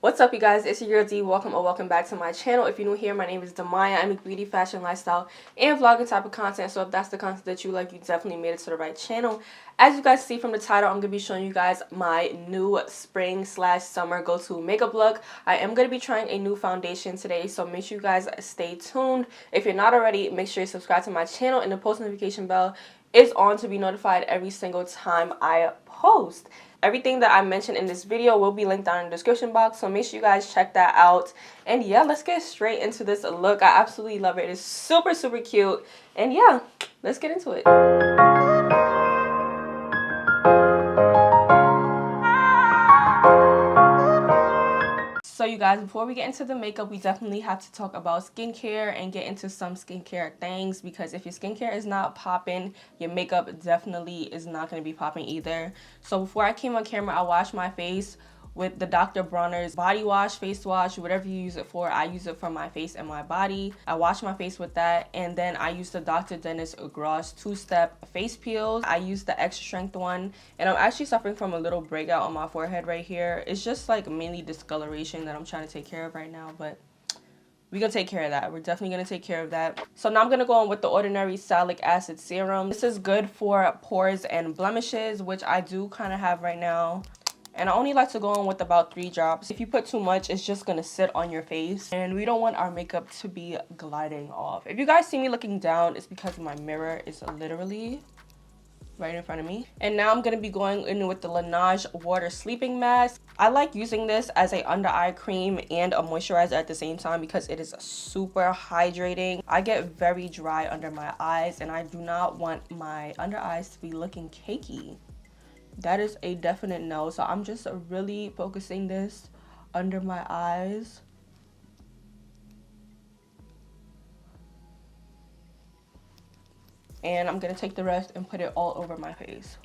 What's up, you guys? It's your girl D. Welcome back to my channel. If you're new here, my name is Demaya. I make beauty, fashion, lifestyle, and vlogging type of content. So if that's the content that you like, you definitely made it to the right channel. As you guys see from the title, I'm going to be showing you guys my new spring/summer go-to makeup look. I am going to be trying a new foundation today, so make sure you guys stay tuned. If you're not already, make sure you subscribe to my channel, and the post notification bell is on to be notified every single time I post. Everything that I mentioned in this video will be linked down in the description box, so make sure you guys check that out. And yeah, let's get straight into this look. I absolutely love it. It's super cute. And yeah, let's get into it. So you guys, before we get into the makeup, we definitely have to talk about skincare and get into some skincare things, because if your skincare is not popping, your makeup definitely is not going to be popping either. So before I came on camera, I washed my face with the Dr. Bronner's body wash, face wash, whatever you use it for. I use it for my face and my body. I wash my face with that, and then I use the Dr. Dennis Gross 2-step face peels. I use the extra strength one, and I'm actually suffering from a little breakout on my forehead right here. It's just like mainly discoloration that I'm trying to take care of right now, but we're gonna take care of that. We're definitely gonna take care of that. So now I'm gonna go on with the Ordinary Salicylic Acid Serum. This is good for pores and blemishes, which I do kind of have right now. And I only like to go on with about 3 drops. If you put too much, it's just gonna sit on your face, and we don't want our makeup to be gliding off. If you guys see me looking down, it's because my mirror is literally right in front of me. And now I'm gonna be going in with the Laneige Water Sleeping Mask. I like using this as a under eye cream and a moisturizer at the same time because it is super hydrating. I get very dry under my eyes, and I do not want my under eyes to be looking cakey. That is a definite no. So I'm just really focusing this under my eyes. And I'm going to take the rest and put it all over my face.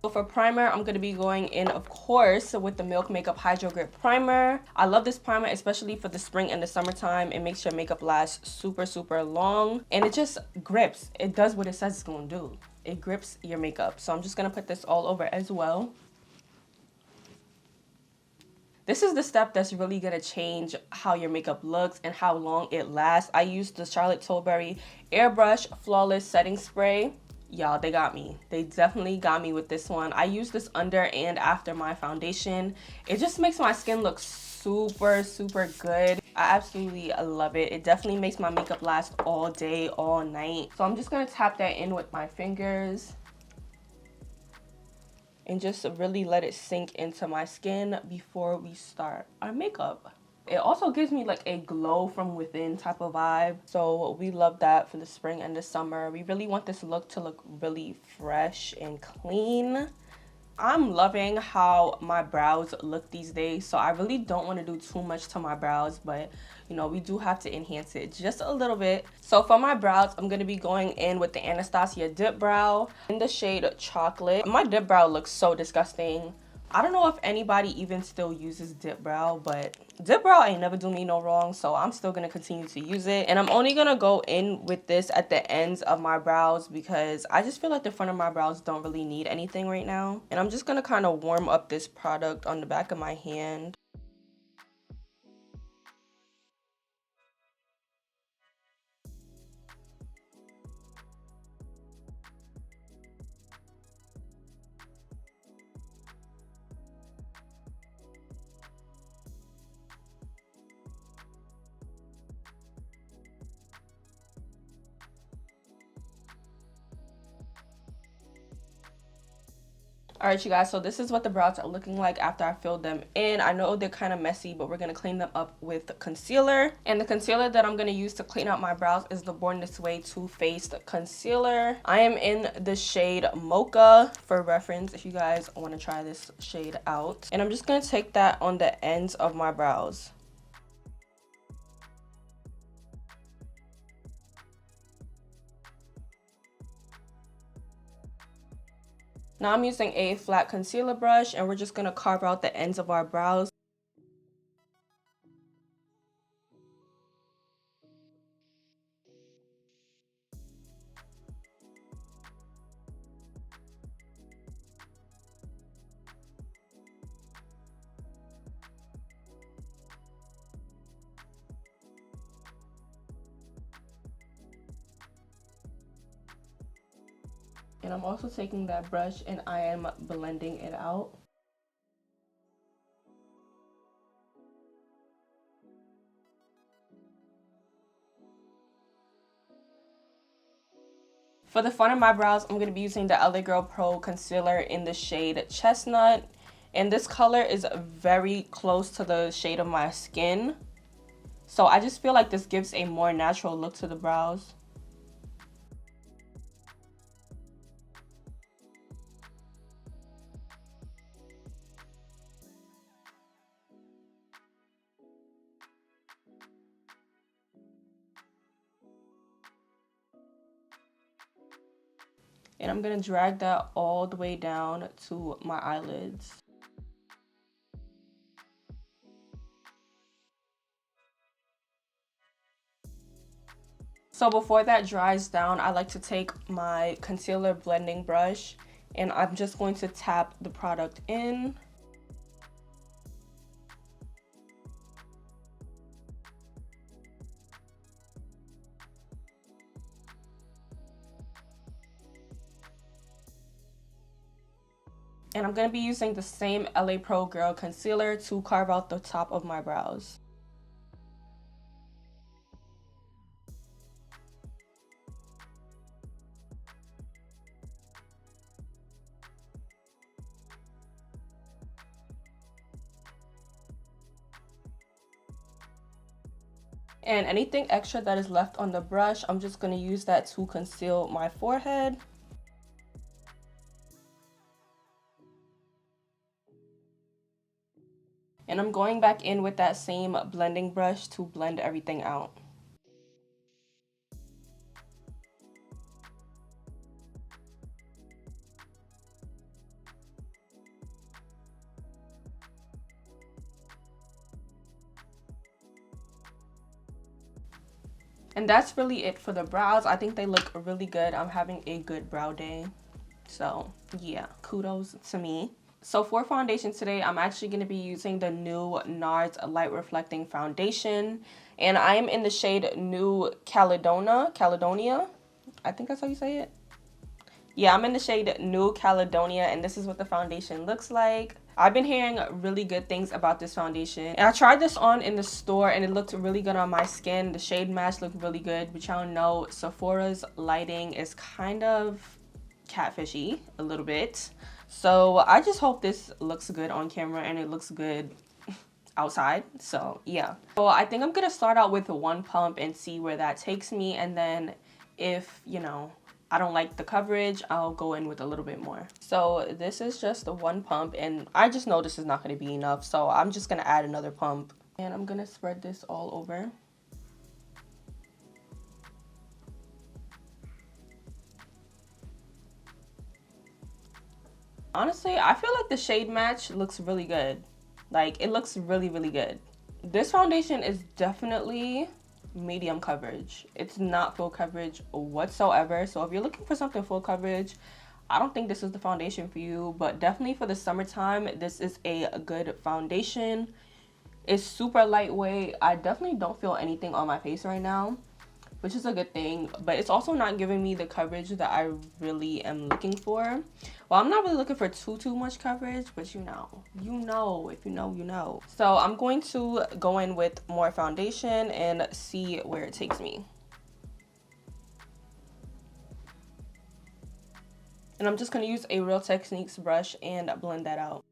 So for primer, I'm going to be going in, of course, with the Milk Makeup Hydro Grip Primer. I love this primer, especially for the spring and the summertime. It makes your makeup last super long, and it just grips. It does what it says it's going to do. It grips your makeup. So I'm just going to put this all over as well. This is the step that's really going to change how your makeup looks and how long it lasts. I used the Charlotte Tilbury Airbrush Flawless Setting Spray. Y'all, they got me. They definitely got me with this one. I use this under and after my foundation. It just makes my skin look super good. I absolutely love it. It definitely makes my makeup last all day, all night. So I'm just going to tap that in with my fingers and just really let it sink into my skin before we start our makeup. It also gives me like a glow from within type of vibe. So we love that for the spring and the summer. We really want this look to look really fresh and clean. I'm loving how my brows look these days, so I really don't want to do too much to my brows, but you know, we do have to enhance it just a little bit. So for my brows, I'm going to be going in with the Anastasia Dip Brow in the shade Chocolate. My dip brow looks so disgusting. I don't know if anybody even still uses dip brow, but dip brow ain't never do me no wrong, so I'm still gonna continue to use it. And I'm only gonna go in with this at the ends of my brows because I just feel like the front of my brows don't really need anything right now. And I'm just gonna kind of warm up this product on the back of my hand. Alright, you guys, so this is what the brows are looking like after I filled them in. I know they're kind of messy, but we're going to clean them up with concealer. And the concealer that I'm going to use to clean out my brows is the Born This Way Too Faced Concealer. I am in the shade Mocha for reference if you guys want to try this shade out. And I'm just going to take that on the ends of my brows. Now I'm using a flat concealer brush, and we're just going to carve out the ends of our brows. And I'm also taking that brush and I am blending it out. For the front of my brows, I'm going to be using the LA Girl Pro Concealer in the shade Chestnut. And this color is very close to the shade of my skin. So I just feel like this gives a more natural look to the brows. And I'm going to drag that all the way down to my eyelids. So before that dries down, I like to take my concealer blending brush and I'm just going to tap the product in. And I'm going to be using the same LA Pro Girl concealer to carve out the top of my brows. And anything extra that is left on the brush, I'm just going to use that to conceal my forehead. And I'm going back in with that same blending brush to blend everything out. And that's really it for the brows. I think they look really good. I'm having a good brow day. So yeah, kudos to me. So for foundation today, I'm actually going to be using the new NARS Light Reflecting Foundation. And I am in the shade New Caledonia. I think that's how you say it. Yeah, I'm in the shade New Caledonia, and this is what the foundation looks like. I've been hearing really good things about this foundation. And I tried this on in the store, and it looked really good on my skin. The shade match looked really good, but y'all know Sephora's lighting is kind of catfishy a little bit. So I just hope this looks good on camera and it looks good outside. So yeah. So I think I'm gonna start out with one pump and see where that takes me, and then if, you know, I don't like the coverage, I'll go in with a little bit more. So this is just the one pump, and I just know this is not going to be enough, so I'm just going to add another pump. And I'm going to spread this all over. Honestly, I feel like the shade match looks really good. Like, it looks really, really good. This foundation is definitely medium coverage. It's not full coverage whatsoever. So if you're looking for something full coverage, I don't think this is the foundation for you, but definitely for the summertime, this is a good foundation. It's super lightweight. I definitely don't feel anything on my face right now, which is a good thing, but it's also not giving me the coverage that I really am looking for. Well, I'm not really looking for too much coverage, but if you know, you know. So I'm going to go in with more foundation and see where it takes me. And I'm just going to use a Real Techniques brush and blend that out.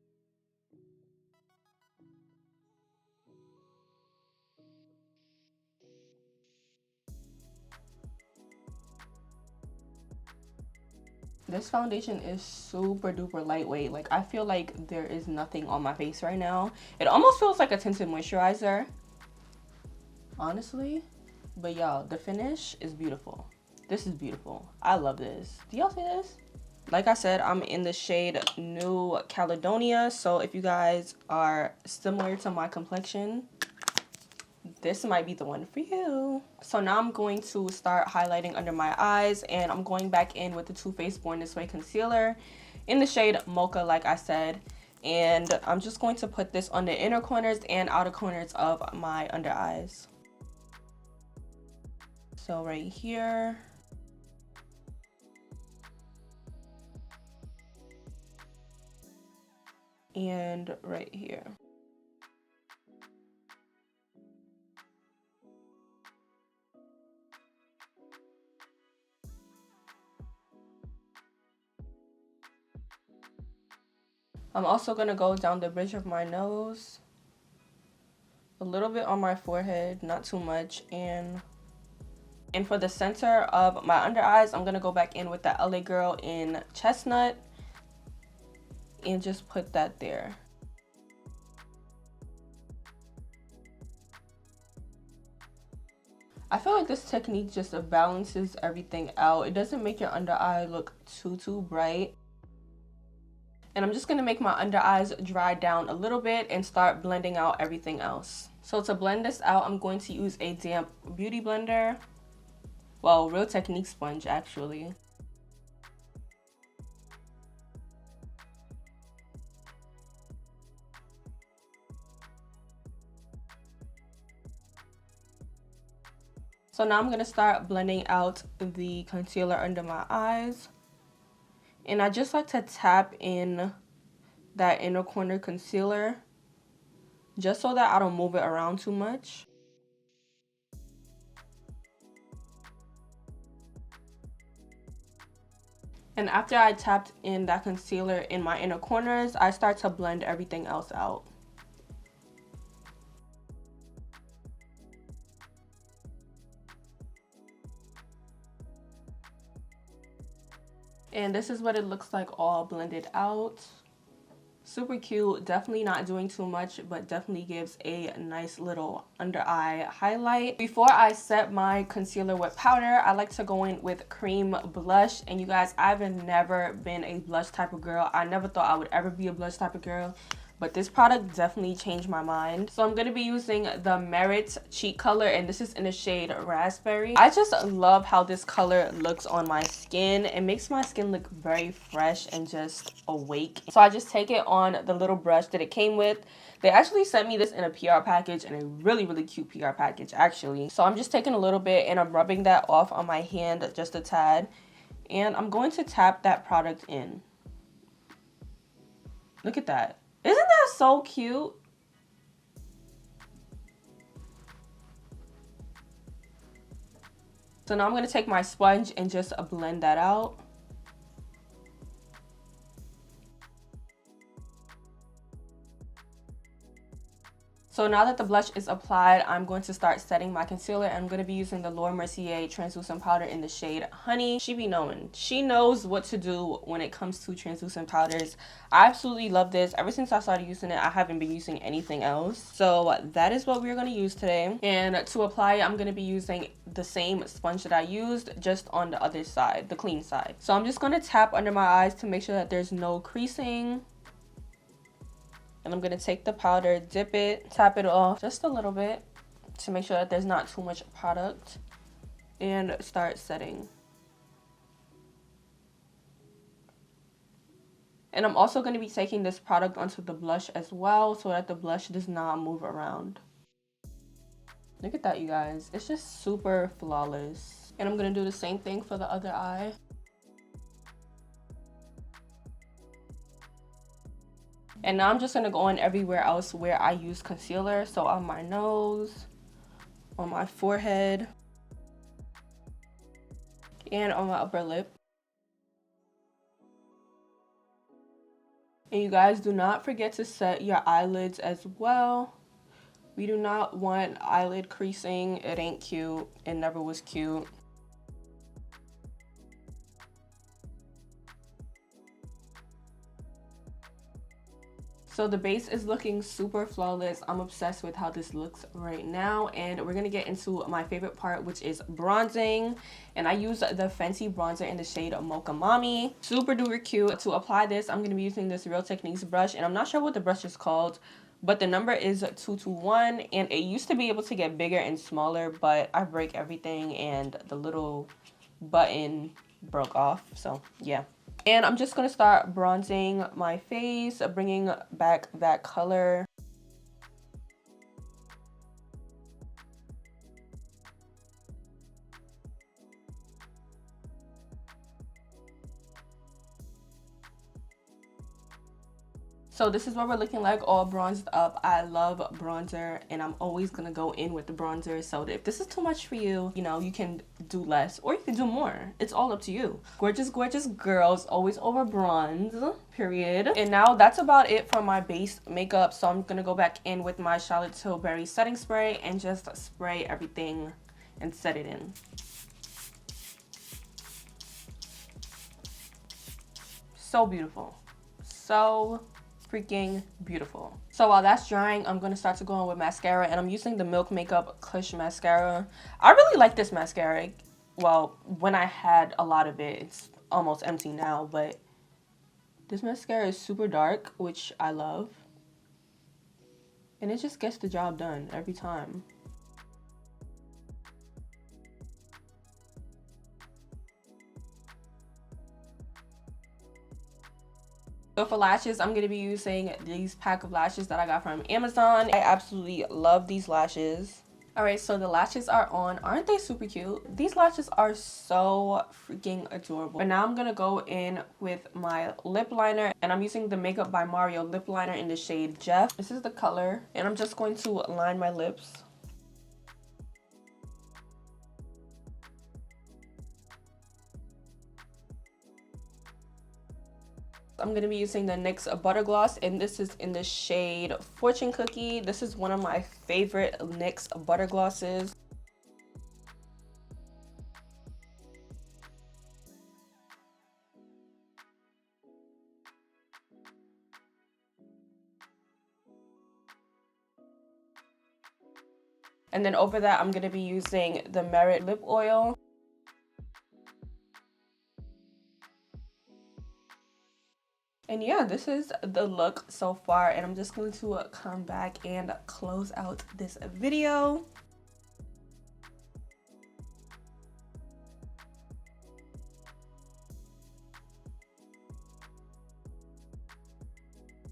This foundation is super duper lightweight. Like, I feel like there is nothing on my face right now. It almost feels like a tinted moisturizer, honestly. But y'all, the finish is beautiful. This is beautiful. I love this. Do y'all see this? Like I said, I'm in the shade New Caledonia. So if you guys are similar to my complexion, this might be the one for you. So now I'm going to start highlighting under my eyes, and I'm going back in with the Too Faced Born This Way concealer in the shade Mocha, like I said. And I'm just going to put this on the inner corners and outer corners of my under eyes. So right here. and right here. I'm also going to go down the bridge of my nose, a little bit on my forehead, not too much, and for the center of my under eyes, I'm going to go back in with that LA Girl in Chestnut and just put that there. I feel like this technique just balances everything out. It doesn't make your under eye look too bright. And I'm just going to make my under eyes dry down a little bit and start blending out everything else. So to blend this out, I'm going to use a damp beauty blender. Well, Real Technique sponge actually. So now I'm going to start blending out the concealer under my eyes. And I just like to tap in that inner corner concealer just so that I don't move it around too much. And after I tapped in that concealer in my inner corners, I start to blend everything else out. And this is what it looks like all blended out. Super cute, definitely not doing too much, but definitely gives a nice little under eye highlight. Before I set my concealer with powder, I like to go in with cream blush. And you guys, I've never been a blush type of girl. I never thought I would ever be a blush type of girl, but this product definitely changed my mind. So I'm going to be using the Merit Cheek Color, and this is in the shade Raspberry. I just love how this color looks on my skin. It makes my skin look very fresh and just awake. So I just take it on the little brush that it came with. They actually sent me this in a PR package, and a really cute PR package actually. So I'm just taking a little bit and I'm rubbing that off on my hand just a tad. And I'm going to tap that product in. Look at that. Isn't that so cute? So now I'm going to take my sponge and just blend that out. So now that the blush is applied, I'm going to start setting my concealer. I'm going to be using the Laura Mercier translucent powder in the shade Honey. She be knowing. She knows what to do when it comes to translucent powders. I absolutely love this. Ever since I started using it, I haven't been using anything else. So that is what we're going to use today. And to apply it, I'm going to be using the same sponge that I used, just on the other side, the clean side. So I'm just going to tap under my eyes to make sure that there's no creasing. And I'm going to take the powder, dip it, tap it off just a little bit to make sure that there's not too much product, and start setting. And I'm also going to be taking this product onto the blush as well so that the blush does not move around. Look at that, you guys. It's just super flawless. And I'm going to do the same thing for the other eye. And now I'm just going to go in everywhere else where I use concealer. So on my nose, on my forehead, and on my upper lip. And you guys, do not forget to set your eyelids as well. We do not want eyelid creasing. It ain't cute. It never was cute. So the base is looking super flawless. I'm obsessed with how this looks right now. And we're going to get into my favorite part, which is bronzing. And I use the Fenty bronzer in the shade Mocha Mommy. Super duper cute. To apply this, I'm going to be using this Real Techniques brush. And I'm not sure what the brush is called, but the number is 221. And it used to be able to get bigger and smaller, but I break everything and the little button broke off. So yeah. And I'm just going to start bronzing my face, bringing back that color. So this is what we're looking like, all bronzed up. I love bronzer and I'm always gonna go in with the bronzer. So if this is too much for you, you know, you can do less or you can do more. It's all up to you. Gorgeous, gorgeous girls always over bronze, period. And now that's about it for my base makeup. So I'm gonna go back in with my Charlotte Tilbury setting spray and just spray everything and set it in. So beautiful. So freaking beautiful. So while that's drying, I'm gonna start to go in with mascara, and I'm using the Milk Makeup Kush mascara. I really like this mascara. Well, when I had a lot of it, it's almost empty now, but this mascara is super dark, which I love, and it just gets the job done every time. So for lashes, I'm going to be using these pack of lashes that I got from Amazon. I absolutely love these lashes. Alright, so the lashes are on. Aren't they super cute? These lashes are so freaking adorable. But now I'm going to go in with my lip liner. And I'm using the Makeup by Mario lip liner in the shade Jeff. This is the color. And I'm just going to line my lips. I'm going to be using the NYX Butter Gloss, and this is in the shade Fortune Cookie. This is one of my favorite NYX Butter Glosses. And then over that, I'm going to be using the Merit Lip Oil. And yeah, this is the look so far, and I'm just going to come back and close out this video.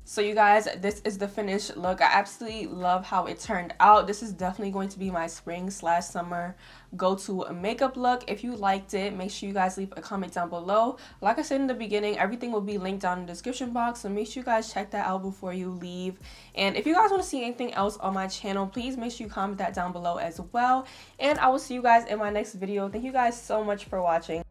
So you guys, this is the finished look. I absolutely love how it turned out. This is definitely going to be my spring/summer go-to makeup look. If you liked it, make sure you guys leave a comment down below. Like I said in the beginning, everything will be linked down in the description box, so make sure you guys check that out before you leave. And if you guys want to see anything else on my channel, please make sure you comment that down below as well. And I will see you guys in my next video. Thank you guys so much for watching.